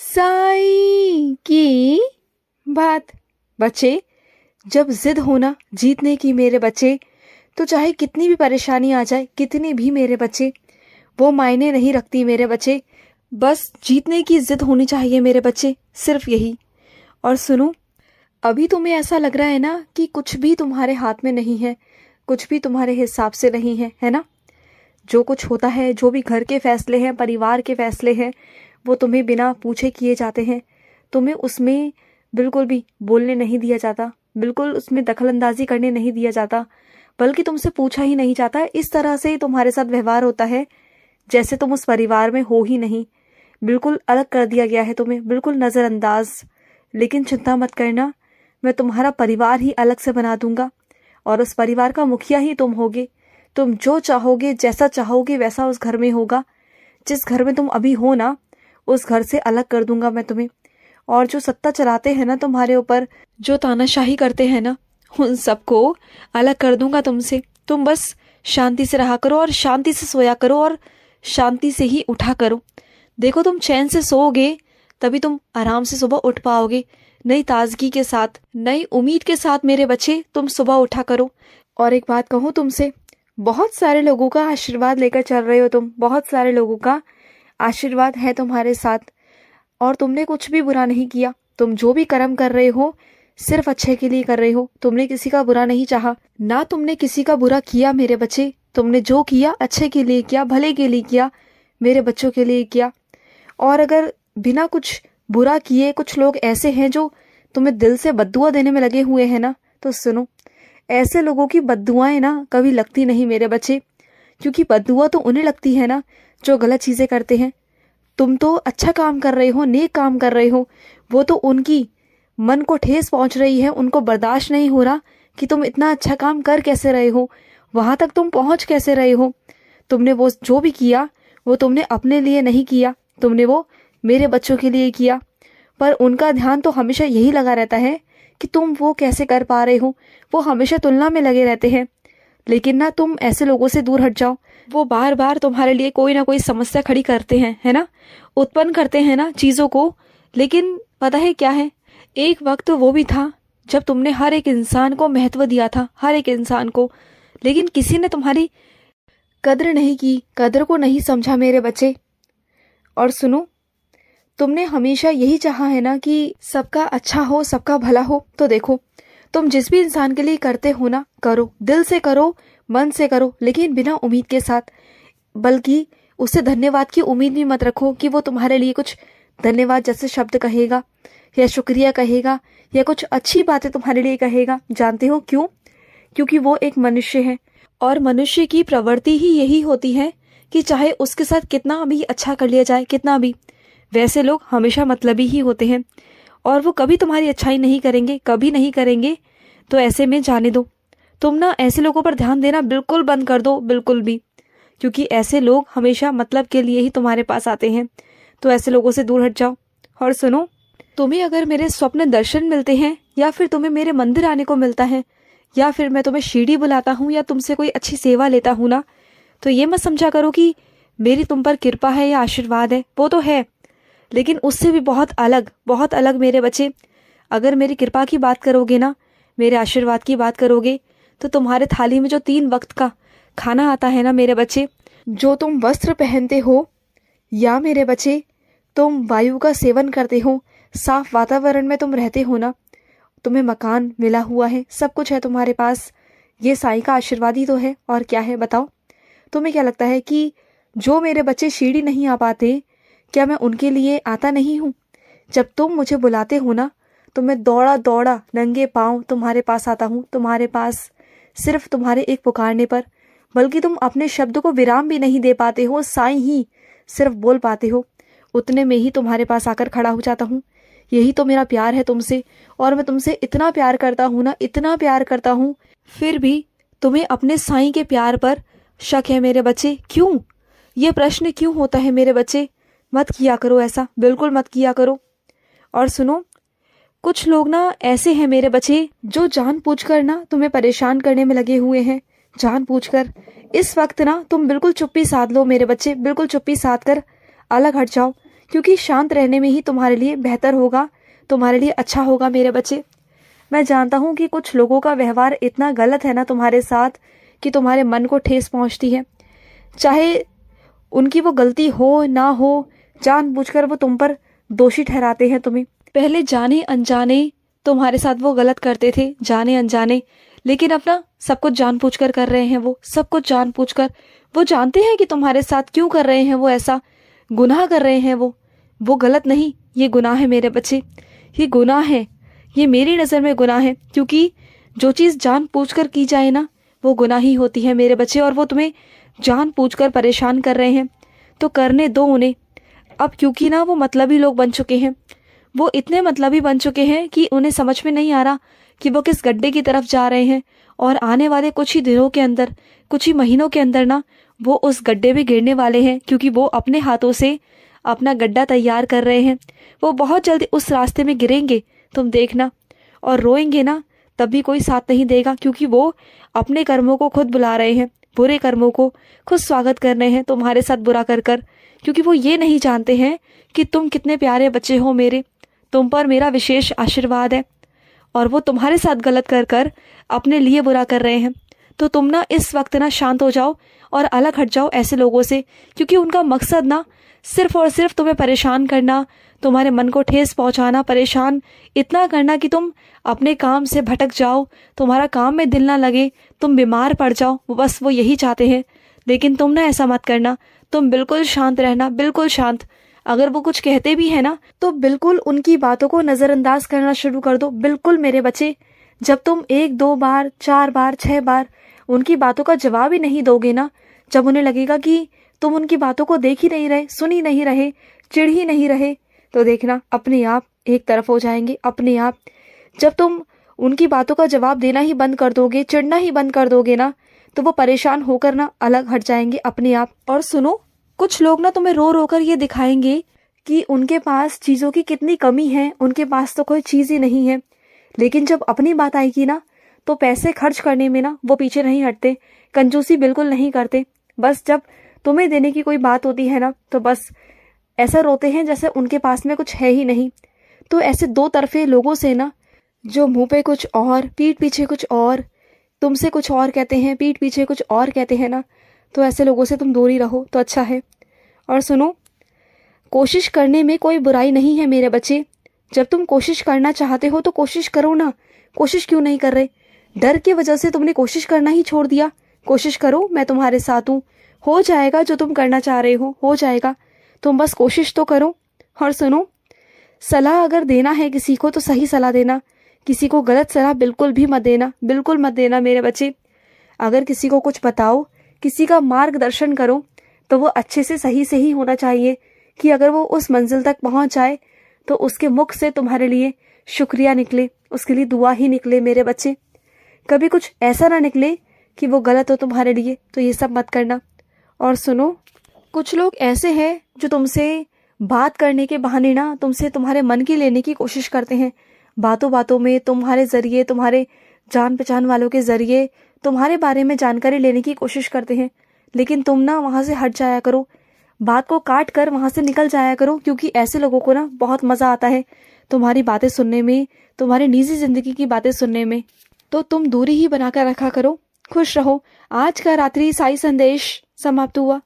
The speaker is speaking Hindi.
साईं की बात। बच्चे, जब जिद हो ना जीतने की मेरे बच्चे, तो चाहे कितनी भी परेशानी आ जाए, कितनी भी मेरे बच्चे, वो मायने नहीं रखती मेरे बच्चे। बस जीतने की जिद होनी चाहिए मेरे बच्चे, सिर्फ यही। और सुनो, अभी तुम्हें ऐसा लग रहा है ना कि कुछ भी तुम्हारे हाथ में नहीं है, कुछ भी तुम्हारे हिसाब से नहीं है, है ना? जो कुछ होता है, जो भी घर के फैसले हैं, परिवार के फैसले हैं, वो तुम्हें बिना पूछे किए जाते हैं। तुम्हें उसमें बिल्कुल भी बोलने नहीं दिया जाता, बिल्कुल उसमें दखलंदाजी करने नहीं दिया जाता, बल्कि तुमसे पूछा ही नहीं जाता। इस तरह से तुम्हारे साथ व्यवहार होता है जैसे तुम उस परिवार में हो ही नहीं। बिल्कुल अलग कर दिया गया है तुम्हें, बिल्कुल नज़रअंदाज। लेकिन चिंता मत करना, मैं तुम्हारा परिवार ही अलग से बना दूंगा और उस परिवार का मुखिया ही तुम होगे। तुम जो चाहोगे, जैसा चाहोगे वैसा उस घर में होगा। जिस घर में तुम अभी हो ना, उस घर से अलग कर दूंगा मैं तुम्हें। और जो सत्ता चलाते हैं ना तुम्हारे ऊपर, जो तानाशाही करते हैं ना, उन सबको अलग कर दूंगा तुमसे। तुम बस शांति से रहा करो और शांति से सोया करो और शांति से ही उठा करो। देखो, तुम चैन से सोओगे तभी तुम आराम से सुबह उठ पाओगे, नई ताजगी के साथ, नई उम्मीद के साथ मेरे बच्चे, तुम सुबह उठा करो। और एक बात कहूँ तुमसे, बहुत सारे लोगों का आशीर्वाद लेकर चल रहे हो तुम, बहुत सारे लोगों का आशीर्वाद है तुम्हारे साथ और तुमने कुछ भी बुरा नहीं किया। तुम जो भी कर्म कर रहे हो सिर्फ अच्छे के लिए कर रहे हो, तुमने किसी का बुरा नहीं चाहा, ना तुमने किसी का बुरा किया मेरे बच्चे। तुमने जो किया अच्छे के लिए किया, भले के लिए किया, मेरे बच्चों के लिए किया। और अगर बिना कुछ बुरा किए कुछ लोग ऐसे हैं जो तुम्हें दिल से बद्दुआ देने में लगे हुए हैं ना, तो सुनो, ऐसे लोगों की बद्दुआएं ना कभी लगती नहीं मेरे बच्चे, क्योंकि बद्दुआ तो उन्हें लगती है ना जो गलत चीजें करते हैं। तुम तो अच्छा काम कर रहे हो, नेक काम कर रहे हो, वो तो उनकी मन को ठेस पहुंच रही है, उनको बर्दाश्त नहीं हो रहा कि तुम इतना अच्छा काम कर कैसे रहे हो, वहां तक तुम पहुंच कैसे रहे हो। तुमने वो जो भी किया वो तुमने अपने लिए नहीं किया, तुमने वो मेरे बच्चों के लिए किया। पर उनका ध्यान तो हमेशा यही लगा रहता है कि तुम वो कैसे कर पा रहे हो, वो हमेशा तुलना में लगे रहते हैं। लेकिन ना, तुम ऐसे लोगों से दूर हट जाओ। वो बार बार तुम्हारे लिए कोई ना कोई समस्या खड़ी करते हैं, है ना, उत्पन्न करते हैं ना चीजों को। लेकिन पता है क्या है, एक वक्त वो भी था जब तुमने हर एक इंसान को महत्व दिया था, हर एक इंसान को, लेकिन किसी ने तुम्हारी कद्र नहीं की, कद्र को नहीं समझा मेरे बच्चे। और सुनो, तुमने हमेशा यही चाहा है ना कि सबका अच्छा हो, सबका भला हो। तो देखो, तुम जिस भी इंसान के लिए करते हो ना, करो, दिल से करो, मन से करो, लेकिन बिना उम्मीद के साथ। बल्कि उससे धन्यवाद की उम्मीद भी मत रखो कि वो तुम्हारे लिए कुछ धन्यवाद जैसे शब्द कहेगा या शुक्रिया कहेगा या कुछ अच्छी बातें तुम्हारे लिए कहेगा। जानते हो क्यों? क्योंकि वो एक मनुष्य है और मनुष्य की प्रवृत्ति ही यही होती है कि चाहे उसके साथ कितना भी अच्छा कर लिया जाए, कितना भी, वैसे लोग हमेशा मतलबी ही होते हैं और वो कभी तुम्हारी अच्छाई नहीं करेंगे, कभी नहीं करेंगे। तो ऐसे में जाने दो, तुम ना ऐसे लोगों पर ध्यान देना बिल्कुल बंद कर दो, बिल्कुल भी, क्योंकि ऐसे लोग हमेशा मतलब के लिए ही तुम्हारे पास आते हैं। तो ऐसे लोगों से दूर हट जाओ। और सुनो, तुम्हें अगर मेरे स्वप्न दर्शन मिलते हैं या फिर तुम्हें मेरे मंदिर आने को मिलता है या फिर मैं तुम्हें शिरडी बुलाता हूँ या तुमसे कोई अच्छी सेवा लेता हूँ ना, तो ये मत समझा करो कि मेरी तुम पर कृपा है या आशीर्वाद है। वो तो है, लेकिन उससे भी बहुत अलग मेरे बच्चे। अगर मेरी कृपा की बात करोगे ना, मेरे आशीर्वाद की बात करोगे, तो तुम्हारे थाली में जो 3 वक्त का खाना आता है ना मेरे बच्चे, जो तुम वस्त्र पहनते हो, या मेरे बच्चे तुम वायु का सेवन करते हो, साफ वातावरण में तुम रहते हो ना, तुम्हें मकान मिला हुआ है, सब कुछ है तुम्हारे पास, ये साईं का आशीर्वाद ही तो है। और क्या है बताओ? तुम्हें क्या लगता है कि जो मेरे बच्चे शिरडी नहीं आ पाते, क्या मैं उनके लिए आता नहीं हूँ? जब तुम मुझे बुलाते हो ना, तो मैं दौड़ा दौड़ा नंगे पांव तुम्हारे पास आता हूँ, तुम्हारे पास सिर्फ तुम्हारे एक पुकारने पर। बल्कि तुम अपने शब्द को विराम भी नहीं दे पाते हो, साईं ही सिर्फ बोल पाते हो, उतने में ही तुम्हारे पास आकर खड़ा हो जाता हूँ। यही तो मेरा प्यार है तुमसे, और मैं तुमसे इतना प्यार करता हूँ ना, इतना प्यार करता हूँ, फिर भी तुम्हें अपने साईं के प्यार पर शक है मेरे बच्चे। क्यों? ये प्रश्न क्यों होता है मेरे बच्चे? मत किया करो ऐसा, बिल्कुल मत किया करो। और सुनो, कुछ लोग ना ऐसे हैं मेरे बच्चे जो जानबूझकर ना तुम्हें परेशान करने में लगे हुए हैं, जानबूझकर। इस वक्त ना तुम बिल्कुल चुप्पी साध लो मेरे बच्चे, बिल्कुल चुप्पी साध कर अलग हट जाओ, क्योंकि शांत रहने में ही तुम्हारे लिए बेहतर होगा, तुम्हारे लिए अच्छा होगा मेरे बच्चे। मैं जानता हूँ कि कुछ लोगों का व्यवहार इतना गलत है ना तुम्हारे साथ कि तुम्हारे मन को ठेस पहुँचती है। चाहे उनकी वो गलती हो ना हो, जानबूझकर वो तुम पर दोषी ठहराते हैं तुम्हें। पहले जाने अनजाने तुम्हारे साथ वो गलत करते थे, जाने अनजाने, लेकिन अपना सब कुछ जानबूझकर कर रहे हैं वो, सब कुछ जानबूझकर। वो जानते हैं कि तुम्हारे साथ क्यों कर रहे हैं, वो ऐसा गुनाह कर रहे हैं। वो गलत नहीं, ये गुनाह है मेरे बच्चे, ये गुनाह है, ये मेरी नज़र में गुनाह है। क्योंकि जो चीज़ जानबूझकर की जाए ना वो गुनाह ही होती है मेरे बच्चे। और वो तुम्हें जानबूझकर परेशान कर रहे हैं तो करने दो उन्हें। अब क्योंकि ना वो मतलबी लोग बन चुके हैं, वो इतने मतलबी बन चुके हैं कि उन्हें समझ में नहीं आ रहा कि वो किस गड्ढे की तरफ जा रहे हैं। और आने वाले कुछ ही दिनों के अंदर, कुछ ही महीनों के अंदर ना वो उस गड्ढे में गिरने वाले हैं, क्योंकि वो अपने हाथों से अपना गड्ढा तैयार कर रहे हैं। वो बहुत जल्दी उस रास्ते में गिरेंगे, तुम देखना। और रोएंगे ना तब भी कोई साथ नहीं देगा, क्योंकि वो अपने कर्मों को खुद बुला रहे हैं, बुरे कर्मों को खुद स्वागत कर रहे हैं तुम्हारे साथ बुरा कर कर। क्योंकि वो ये नहीं जानते हैं कि तुम कितने प्यारे बच्चे हो मेरे, तुम पर मेरा विशेष आशीर्वाद है। और वो तुम्हारे साथ गलत कर कर अपने लिए बुरा कर रहे हैं। तो तुम ना इस वक्त ना शांत हो जाओ और अलग हट जाओ ऐसे लोगों से, क्योंकि उनका मकसद ना सिर्फ और सिर्फ तुम्हें परेशान करना, तुम्हारे मन को ठेस पहुंचाना, परेशान इतना करना कि तुम अपने काम से भटक जाओ, तुम्हारा काम में दिल ना लगे, तुम बीमार पड़ जाओ। बस वो यही चाहते हैं। लेकिन तुम ना ऐसा मत करना, तुम बिल्कुल शांत रहना, बिल्कुल शांत। अगर वो कुछ कहते भी है ना तो बिल्कुल उनकी बातों को नज़रअंदाज करना शुरू कर दो, बिल्कुल मेरे बच्चे। जब तुम 1 2 बार 4 बार 6 बार उनकी बातों का जवाब ही नहीं दोगे ना, जब उन्हें लगेगा कि तुम उनकी बातों को देख ही नहीं रहे, सुन ही नहीं रहे, चिढ़ ही नहीं रहे, तो देखना अपने आप एक तरफ हो जाएंगे अपने आप। जब तुम उनकी बातों का जवाब देना ही बंद कर दोगे, चिढ़ना ही बंद कर दोगे ना, तो वो परेशान होकर ना अलग हट जाएंगे अपने आप। और सुनो, कुछ लोग ना तुम्हें रो रो कर ये दिखाएंगे कि उनके पास चीज़ों की कितनी कमी है, उनके पास तो कोई चीज़ ही नहीं है। लेकिन जब अपनी बात आएगी ना तो पैसे खर्च करने में ना वो पीछे नहीं हटते, कंजूसी बिल्कुल नहीं करते। बस जब तुम्हें देने की कोई बात होती है ना तो बस ऐसा रोते हैं जैसे उनके पास में कुछ है ही नहीं। तो ऐसे दो तरफे लोगों से ना, जो मुंह पे कुछ और पीठ पीछे कुछ और, तुमसे कुछ और कहते हैं, पीठ पीछे कुछ और कहते हैं ना, तो ऐसे लोगों से तुम दूर ही रहो तो अच्छा है। और सुनो, कोशिश करने में कोई बुराई नहीं है मेरे बच्चे। जब तुम कोशिश करना चाहते हो तो कोशिश करो ना, कोशिश क्यों नहीं कर रहे? डर की वजह से तुमने कोशिश करना ही छोड़ दिया। कोशिश करो, मैं तुम्हारे साथ हूँ, हो जाएगा जो तुम करना चाह रहे हो जाएगा। तुम बस कोशिश तो करो। और सुनो, सलाह अगर देना है किसी को तो सही सलाह देना, किसी को गलत सलाह बिल्कुल भी मत देना, बिल्कुल मत देना मेरे बच्चे। अगर किसी को कुछ बताओ, किसी का मार्गदर्शन करो तो वो अच्छे से सही से ही होना चाहिए, कि अगर वो उस मंजिल तक पहुंच जाए तो उसके मुख से तुम्हारे लिए शुक्रिया निकले, उसके लिए दुआ ही निकले मेरे बच्चे। कभी कुछ ऐसा ना निकले कि वो गलत हो तुम्हारे लिए, तो ये सब मत करना। और सुनो, कुछ लोग ऐसे हैं जो तुमसे बात करने के बहाने ना तुमसे तुम्हारे मन की लेने की कोशिश करते हैं। बातों बातों में तुम्हारे जरिए, तुम्हारे जान पहचान वालों के जरिए तुम्हारे बारे में जानकारी लेने की कोशिश करते हैं। लेकिन तुम ना वहां से हट जाया करो, बात को काट कर वहां से निकल जाया करो, क्योंकि ऐसे लोगों को ना बहुत मजा आता है तुम्हारी बातें सुनने में, तुम्हारी निजी जिंदगी की बातें सुनने में। तो तुम दूरी ही बनाकर रखा करो। खुश रहो। आज का रात्रि साई संदेश समाप्त हुआ।